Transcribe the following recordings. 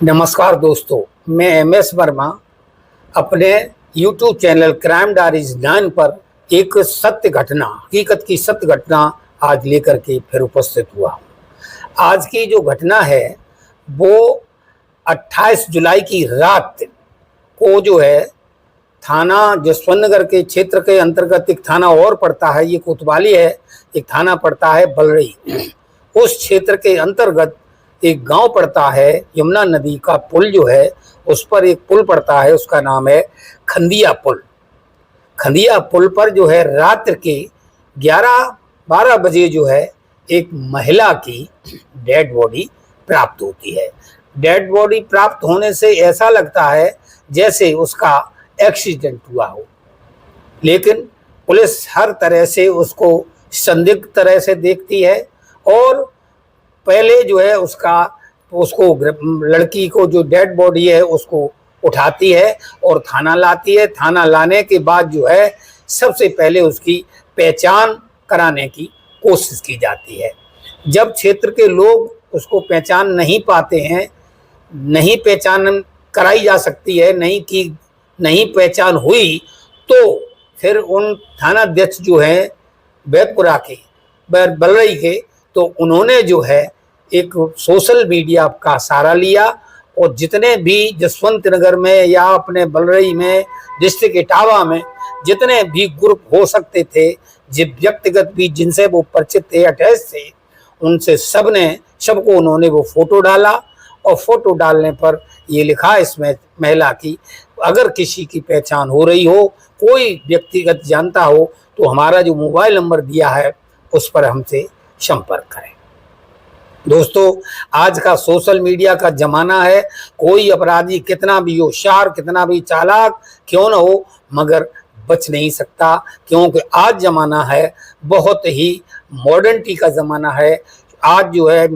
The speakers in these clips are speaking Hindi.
नमस्कार दोस्तों, मैं एम.एस. वर्मा अपने YouTube चैनल क्राइम डायरीज 9 पर एक सत्य घटना, हकीकत की सत्य घटना आज लेकर के फिर उपस्थित हुआ हूँ। आज की जो घटना है वो 28 जुलाई की रात को जो है थाना जसवंत नगर के क्षेत्र के अंतर्गत एक थाना और पड़ता है, ये कोतवाली है, एक थाना पड़ता है बलरई। उस क्षेत्र के अंतर्गत एक गांव पड़ता है, यमुना नदी का पुल जो है उस पर एक पुल पड़ता है, उसका नाम है खंदिया पुल। खंदिया पुल पर जो है रात्र के 11-12 बजे जो है एक महिला की डेड बॉडी प्राप्त होती है। डेड बॉडी प्राप्त होने से ऐसा लगता है जैसे उसका एक्सीडेंट हुआ हो, लेकिन पुलिस हर तरह से उसको संदिग्ध तरह से देखती है और पहले जो है उसको लड़की को जो डेड बॉडी है उसको उठाती है और थाना लाती है। थाना लाने के बाद जो है सबसे पहले उसकी पहचान कराने की कोशिश की जाती है। जब क्षेत्र के लोग उसको पहचान नहीं पाते हैं, नहीं पहचान कराई जा सकती है, नहीं पहचान हुई, तो फिर उन थानाध्यक्ष जो हैं बैतपुरा के बलरई के, तो उन्होंने जो है एक सोशल मीडिया का सहारा लिया और जितने भी जसवंत नगर में या अपने बलरई में, डिस्ट्रिक्ट इटावा में जितने भी ग्रुप हो सकते थे, व्यक्तिगत भी जिनसे वो परिचित थे, अटैच थे, उनसे सबको उन्होंने वो फोटो डाला और फोटो डालने पर ये लिखा इसमें महिला की, अगर किसी की पहचान हो रही हो, कोई व्यक्तिगत जानता हो तो हमारा जो मोबाइल नंबर दिया है उस पर हमसे संपर्क करें। दोस्तों, आज का सोशल मीडिया का जमाना है, कोई अपराधी कितना भी होशियार, कितना भी चालाक क्यों न हो, मगर बच नहीं सकता, क्योंकि आज जमाना है बहुत ही मॉडर्निटी का ज़माना है। आज जो है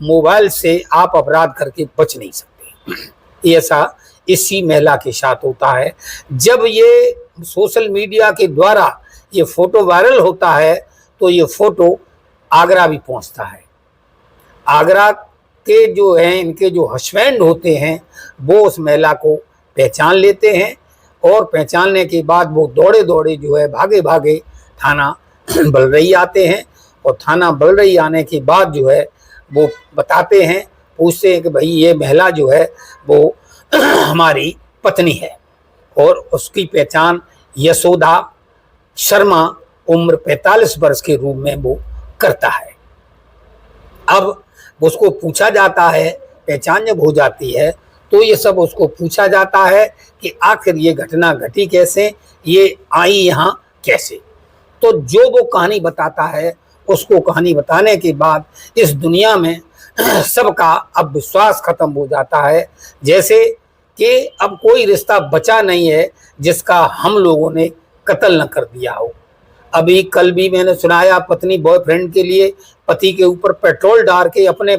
मोबाइल से आप अपराध करके बच नहीं सकते। ऐसा इसी महिला के साथ होता है। जब ये सोशल मीडिया के द्वारा ये फोटो वायरल होता है तो ये फोटो आगरा भी पहुंचता है। आगरा के जो हैं, इनके जो हस्बैंड होते हैं, वो उस महिला को पहचान लेते हैं और पहचानने के बाद वो दौड़े जो है भागे थाना बलरई आते हैं और थाना बलरई आने के बाद जो है वो बताते हैं, पूछते हैं कि भाई ये महिला जो है वो हमारी पत्नी है और उसकी पहचान यशोदा शर्मा उम्र 45 वर्ष के रूप में वो करता है। अब उसको पूछा जाता है, पहचान जब हो जाती है तो ये सब उसको पूछा जाता है कि आखिर ये घटना घटी कैसे, ये आई यहाँ कैसे। तो जो वो कहानी बताता है, उसको कहानी बताने के बाद इस दुनिया में सबका अब विश्वास खत्म हो जाता है, जैसे कि अब कोई रिश्ता बचा नहीं है जिसका हम लोगों ने कत्ल न कर दिया हो। अभी कल भी मैंने सुनाया, पत्नी बॉयफ्रेंड के लिए पति के ऊपर पेट्रोल डाल के अपने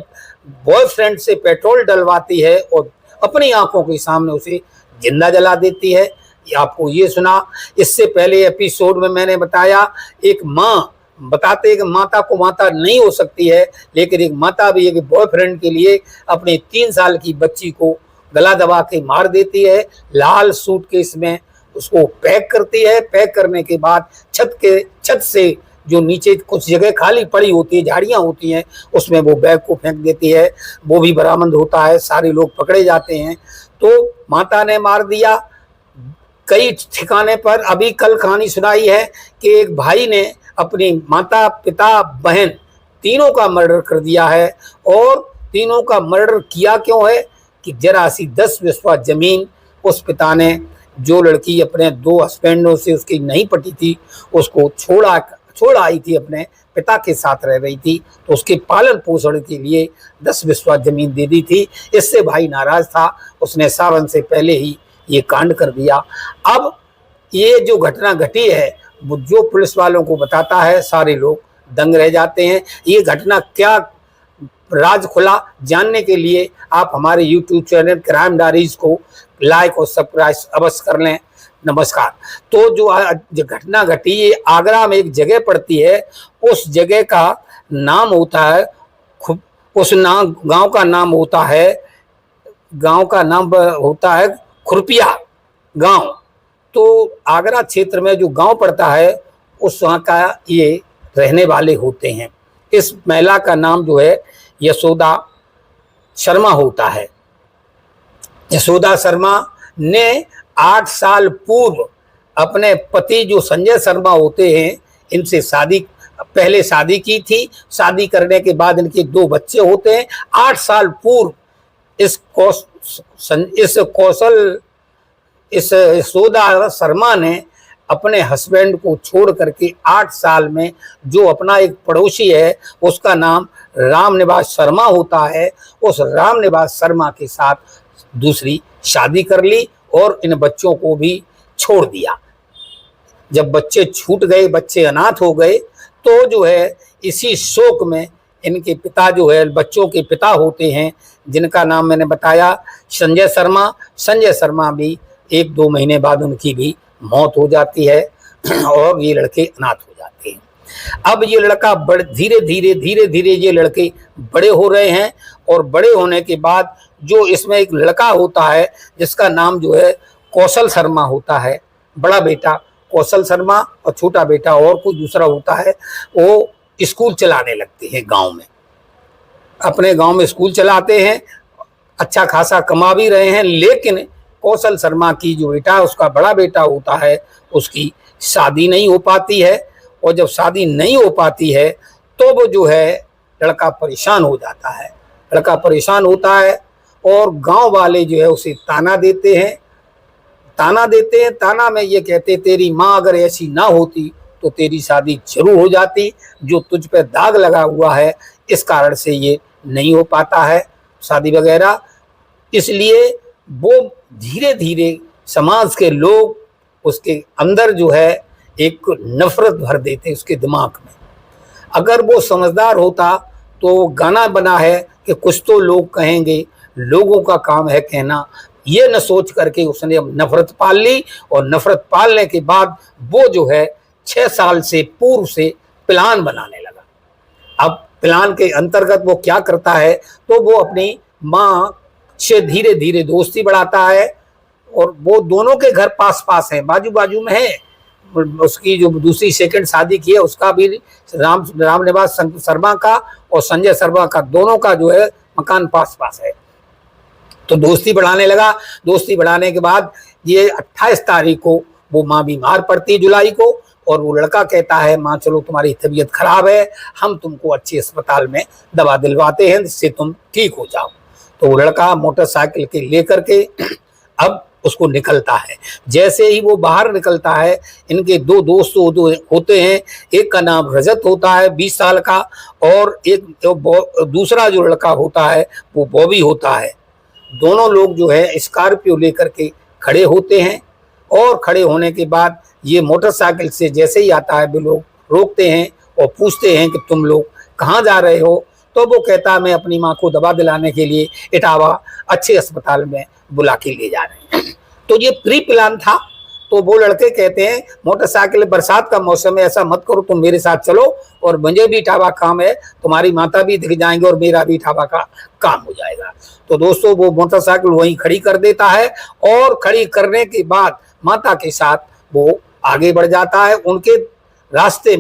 बॉयफ्रेंड से पेट्रोल डलवाती है और अपनी आंखों के सामने उसे जिंदा जला देती है। आपको ये सुना, इससे पहले एपिसोड में मैंने बताया एक माँ बताते हैं कि माता को माता नहीं हो सकती है, लेकिन एक माता भी एक बॉयफ्रेंड के लिए अपने 3 साल की बच्ची को गला दबा के मार देती है। लाल सूटकेस में उसको पैक करती है। पैक करने के बाद छत से जो नीचे कुछ जगह खाली पड़ी होती है, झाड़ियाँ होती हैं, उसमें वो बैग को फेंक देती है। वो भी बरामद होता है, सारे लोग पकड़े जाते हैं। तो माता ने मार दिया कई ठिकाने पर। अभी कल कहानी सुनाई है कि एक भाई ने अपनी माता, पिता, बहन तीनों का मर्डर कर दिया है। और तीनों का मर्डर किया क्यों है कि जरा सी 10 बिस्वा जमीन उस पिता ने, जो लड़की अपने 2 हस्बैंडों से उसकी नहीं पटी थी, उसको छोड़ आई थी, अपने पिता के साथ रह रही थी, तो उसके पालन पोषण के लिए 10 बिस्वा जमीन दे दी थी। इससे भाई नाराज था, उसने सावन से पहले ही ये कांड कर दिया। अब ये जो घटना घटी है, वो जो पुलिस वालों को बताता है, सारे लोग दंग रह जाते हैं। ये घटना क्या राज खुला, जानने के लिए आप हमारे YouTube चैनल क्राइम डायरीज को लाइक और सब्सक्राइब अवश्य कर लें। नमस्कार। तो जो घटना घटी, ये आगरा में एक जगह पड़ती है, उस जगह का नाम होता है, उस गांव का नाम होता है गांव का नाम होता है खुरपिया गांव। तो आगरा क्षेत्र में जो गांव पड़ता है उस वहाँ का ये रहने वाले होते हैं। इस महिला का नाम जो है यशोदा शर्मा होता है। यशोदा शर्मा ने 8 साल पूर्व अपने पति जो संजय शर्मा होते हैं इनसे पहले शादी की थी। शादी करने के बाद इनके 2 बच्चे होते हैं। 8 साल पूर्व इस यशोदा शर्मा ने अपने हस्बैंड को छोड़ करके 8 साल में जो अपना एक पड़ोसी है उसका नाम रामनिवास शर्मा होता है, उस रामनिवास शर्मा के साथ दूसरी शादी कर ली और इन बच्चों को भी छोड़ दिया। जब बच्चे छूट गए, बच्चे अनाथ हो गए, तो जो है इसी शोक में इनके पिता जो है बच्चों के पिता होते हैं जिनका नाम मैंने बताया संजय शर्मा। संजय शर्मा भी 1-2 महीने बाद उनकी भी मौत हो जाती है और ये लड़के अनाथ हो जाते हैं। अब ये लड़का धीरे धीरे ये लड़के बड़े हो रहे हैं और बड़े होने के बाद जो इसमें एक लड़का होता है जिसका नाम जो है कौशल शर्मा होता है, बड़ा बेटा कौशल शर्मा और छोटा बेटा और कोई दूसरा होता है, वो स्कूल चलाने लगते हैं गांव में। अपने गांव में स्कूल चलाते हैं, अच्छा खासा कमा भी रहे हैं। लेकिन कौशल शर्मा की जो बेटा उसका बड़ा बेटा होता है उसकी शादी नहीं हो पाती है और जब शादी नहीं हो पाती है तो वो जो है लड़का परेशान हो जाता है। लड़का परेशान होता है और गांव वाले जो है उसे ताना देते हैं। ताना में ये कहते तेरी माँ अगर ऐसी ना होती तो तेरी शादी जरूर हो जाती, जो तुझ पे दाग लगा हुआ है इस कारण से ये नहीं हो पाता है शादी वगैरह। इसलिए वो धीरे धीरे समाज के लोग उसके अंदर जो है एक नफरत भर देते उसके दिमाग में। अगर वो समझदार होता तो गाना बना है कि कुछ तो लोग कहेंगे, लोगों का काम है कहना, ये न सोच करके उसने अब नफरत पाल ली। और नफरत पालने के बाद वो जो है 6 साल से पूर्व से प्लान बनाने लगा। अब प्लान के अंतर्गत वो क्या करता है तो वो अपनी माँ से धीरे धीरे दोस्ती बढ़ाता है और वो दोनों के घर पास पास है, बाजू बाजू में है। उसकी जो दूसरी सेकंड शादी की है उसका भी रामनिवास शर्मा का और संजय शर्मा का दोनों का जो है मकान पास पास है। तो दोस्ती बढ़ाने लगा। दोस्ती बढ़ाने के बाद ये 28 तारीख को वो माँ बीमार पड़ती जुलाई को और वो लड़का कहता है माँ चलो तुम्हारी तबीयत खराब है, हम तुमको अच्छे अस्पताल में दवा दिलवाते हैं जिससे तुम ठीक हो जाओ। तो वो लड़का मोटरसाइकिल के लेकर के अब उसको निकलता है। जैसे ही वो बाहर निकलता है इनके 2 दोस्त होते हैं, एक का नाम रजत होता है 20 साल का और एक दूसरा जो लड़का होता है वो बॉबी होता है। दोनों लोग जो है स्कॉर्पियो लेकर के खड़े होते हैं और खड़े होने के बाद ये मोटरसाइकिल से जैसे ही आता है वो लोग रोकते हैं और पूछते हैं कि तुम लोग कहाँ जा रहे हो। तो वो कहता है मैं अपनी माँ को दवा दिलाने के लिए इटावा अच्छे अस्पताल में बुला के ले जा रहे हैं। तो ये प्री प्लान था। तो वो लड़के कहते हैं मोटरसाइकिल, बरसात का मौसम है, ऐसा मत करो, तुम मेरे साथ चलो और मुझे भी इटावा काम है, तुम्हारी माता भी दिख जाएंगे और मेरा भी इटावा का काम हो जाएगा। तो दोस्तों वो मोटरसाइकिल वहीं खड़ी कर देता है और खड़ी करने के बाद माता के साथ वो आगे बढ़ जाता है। उनके रास्ते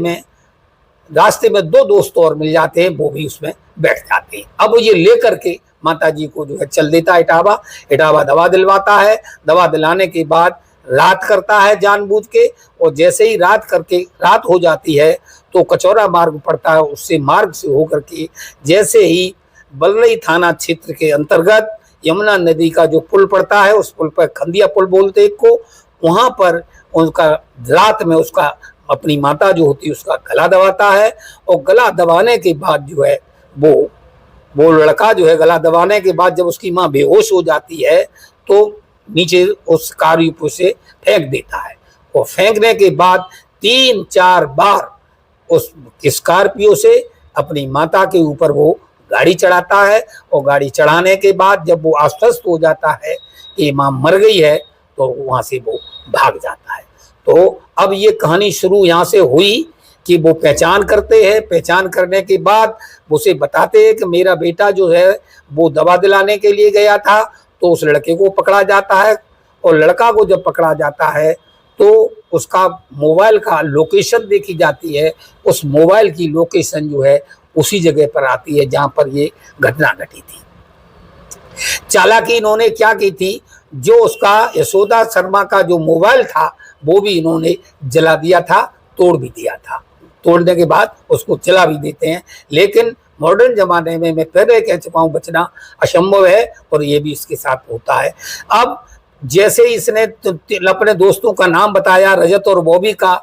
में 2 दोस्त और मिल जाते हैं, वो भी उसमें बैठ जाते हैं। अब ये लेकर के माता जी को जो है चल देता है इटावा दवा दिलवाता है। दवा दिलाने के बाद रात करता है जानबूझ के और जैसे ही रात हो जाती है तो कचौरा मार्ग पड़ता है, उससे मार्ग से होकर के जैसे ही बलरई थाना क्षेत्र के अंतर्गत यमुना नदी का जो पुल पड़ता है उस पुल पर खंदिया पुल बोलते एक को, वहां पर उनका रात में उसका अपनी माता जो होती है उसका गला दबाता है और गला दबाने के बाद जो है वो लड़का जो है गला दबाने के बाद जब उसकी माँ बेहोश हो जाती है तो नीचे उस स्कॉर्पियो से फेंक देता है और फेंकने के बाद 3-4 बार उस स्कॉर्पियो से अपनी माता के ऊपर वो गाड़ी चढ़ाता है और गाड़ी चढ़ाने के बाद जब वो आश्वस्त हो जाता है कि माँ मर गई है तो वहां से वो भाग जाता है। तो अब ये कहानी शुरू यहाँ से हुई कि वो पहचान करते हैं। पहचान करने के बाद वो उसे बताते हैं कि मेरा बेटा जो है वो दवा दिलाने के लिए गया था तो उस लड़के को पकड़ा जाता है, और लड़का को जब पकड़ा जाता है तो उसका मोबाइल का लोकेशन देखी जाती है। उस मोबाइल की लोकेशन जो है उसी जगह पर आती है जहां पर ये घटना घटी थी। चालाकी इन्होंने क्या की थी, जो उसका यशोदा शर्मा का जो मोबाइल था वो भी इन्होंने जला दिया था, तोड़ भी दिया था। तोड़ने के बाद उसको जला भी देते हैं, लेकिन मॉडर्न जमाने में मैं पहले कह चुका हूं बचना असंभव है, और ये भी इसके साथ होता है। अब जैसे इसने अपने दोस्तों का नाम बताया, रजत और बॉबी का,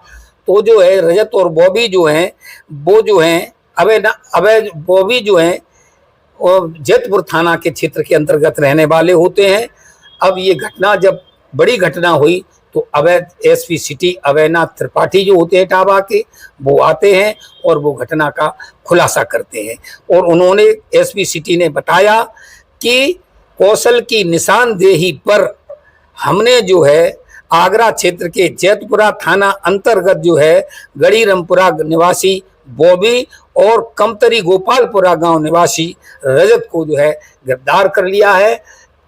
तो जो है रजत और बॉबी जो हैं वो जो हैं अबे बॉबी जो हैं और जैतपुर थाना के क्षेत्र के अंतर्गत रहने वाले होते हैं। अब ये घटना जब बड़ी घटना हुई तो अवैध एसपी सिटी अवैधनाथ त्रिपाठी जो होते हैं टाबा के, वो आते हैं और वो घटना का खुलासा करते हैं। और उन्होंने एसपी सिटी ने बताया कि कौशल की निशानदेही पर हमने जो है आगरा क्षेत्र के जैतपुरा थाना अंतर्गत जो है गढ़ीरामपुरा निवासी बॉबी और कमतरी गोपालपुरा गांव निवासी रजत को जो है गिरफ्तार कर लिया है।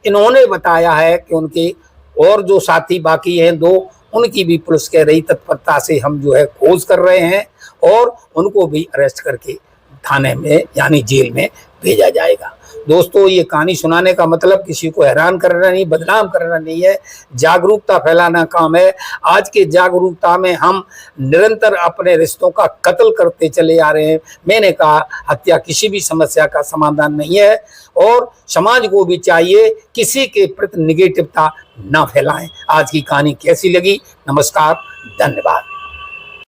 इन्होंने बताया है कि उनके और जो साथी बाकी हैं दो, उनकी भी पुलिस कह रही तत्परता से हम जो है खोज कर रहे हैं, और उनको भी अरेस्ट करके थाने में यानी जेल में भेजा जाएगा। दोस्तों, ये कहानी सुनाने का मतलब किसी को हैरान करना नहीं, बदनाम करना नहीं है, जागरूकता फैलाना काम है। आज के जागरूकता में हम निरंतर अपने रिश्तों का कत्ल करते चले आ रहे हैं। मैंने कहा हत्या किसी भी समस्या का समाधान नहीं है, और समाज को भी चाहिए किसी के प्रति निगेटिवता ना फैलाएं। आज की कहानी कैसी लगी? नमस्कार, धन्यवाद।